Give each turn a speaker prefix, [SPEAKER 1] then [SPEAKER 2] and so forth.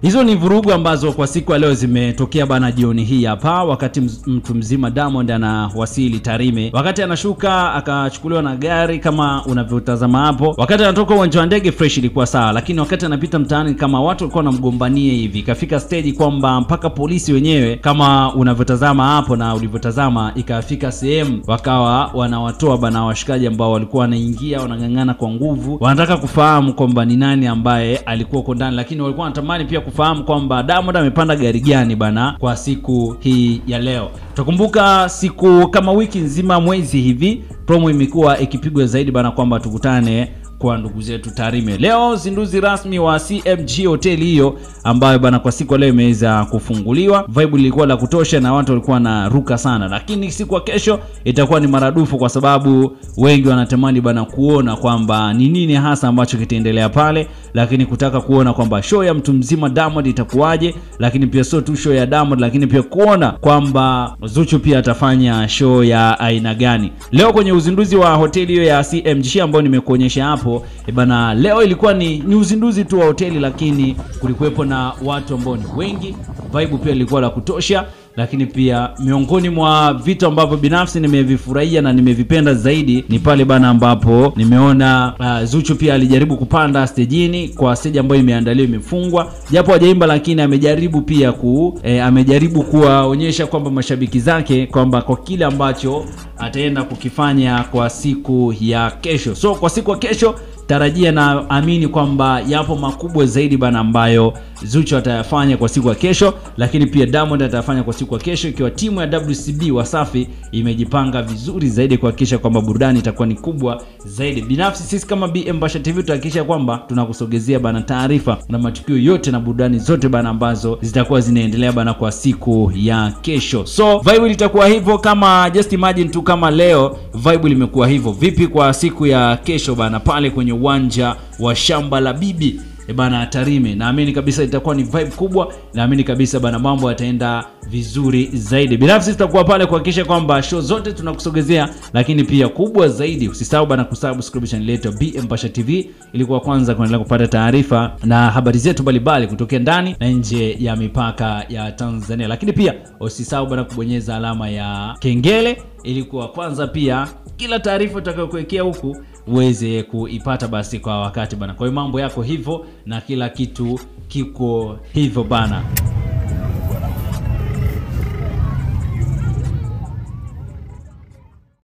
[SPEAKER 1] Hizo ni vurugu ambazo kwa siku ya leo zimetokea bana jioni hii hapa, wakati mtu mzima Diamond anawasili Tarime. Wakati anashuka akachukuliwa na gari kama unavyotazama hapo. Wakati anatoka uwanja wa ndege fresh ilikuwa sawa, lakini wakati anapita mtaani kama watu walikuwa wanamgombania hivi, kafika stage kwamba mpaka polisi wenyewe kama unavyotazama hapo na ulivyotazama, ikafika sehemu wakawa wanawatoa bana washikaji ambao walikuwa wanaingia wanangangana kwa nguvu, wanataka kufahamu kwamba ni nani ambaye alikuwa huko ndani, lakini walikuwa wanatamani pia kufahamu kwamba Diamond amepanda gari gani bana kwa siku hii ya leo. Tukumbuka siku kama wiki nzima mwezi hivi promo imekuwa ikipigwa zaidi bana kwamba tukutane kwa ndugu zetu Tarime. Leo zinduzi rasmi wa CMG hotel hiyo ambayo bana kwa siku leo imeweza kufunguliwa. Vibe ilikuwa la kutosha na watu walikuwa na ruka sana, lakini siku ya kesho itakuwa ni maradufu kwa sababu wengi wanatamani bana kuona kwamba ni nini hasa ambacho kitaendelea pale, lakini kutaka kuona kwamba show ya mtu mzima Diamond itakuwaje, lakini pia sio tu show ya Diamond, lakini pia kuona kwamba Zuchu pia atafanya show ya aina gani. Leo kwenye uzinduzi wa hoteli hiyo ya CMG ambayo nimekuonyesha hapo bana, leo ilikuwa ni uzinduzi tu wa hoteli, lakini kulikuwepo na watu ambao ni wengi. Vibe pia ilikuwa la kutosha, lakini pia miongoni mwa vitu ambavyo binafsi nimevifurahia na nimevipenda zaidi ni pale bana ambapo nimeona Zuchu pia alijaribu kupanda stejini kwa stage ambayo imeandaliwa imefungwa, japo hajaimba, lakini amejaribu pia amejaribu kuwaonyesha kwamba mashabiki zake kwamba kwa kile ambacho ataenda kukifanya kwa siku ya kesho. So kwa siku ya kesho tarajia na amini kwamba yapo makubwa zaidi bana ambayo Zuchu atayafanya kwa siku ya kesho, lakini pia Diamond atayafanya kwa siku ya kesho, ikiwa timu ya WCB Wasafi imejipanga vizuri zaidi kuhakikisha kwamba burudani itakuwa ni kubwa zaidi. Binafsi sisi kama BM Basha TV tutahakikisha kwamba tunakusogezea bana taarifa na matukio yote na burudani zote bana ambazo zitakuwa zinaendelea bana kwa siku ya kesho. So vibe litakuwa hivyo, kama just imagine tu kama leo vibe limekuwa hivyo, vipi kwa siku ya kesho bana pale kwenye uwanja wa Shamba la Bibi bana Tarime? Naamini kabisa itakuwa ni vibe kubwa, naamini kabisa bana mambo yataenda vizuri zaidi. Binafsi tutakuwa pale kuhakikisha kwamba show zote tunakusogezea, lakini pia kubwa zaidi usisahau bana kusubscribe channel yetu ya BM Basha TV ili kwa kwanza kuendelea kupata taarifa na habari zetu mbalimbali kutokea ndani na nje ya mipaka ya Tanzania. Lakini pia usisahau bana kubonyeza alama ya kengele ili kwa kwanza pia kila taarifa tutakayokuwekea huku uweze kuipata basi kwa wakati bana. Kwa hiyo mambo yako hivyo na kila kitu kiko hivyo bana.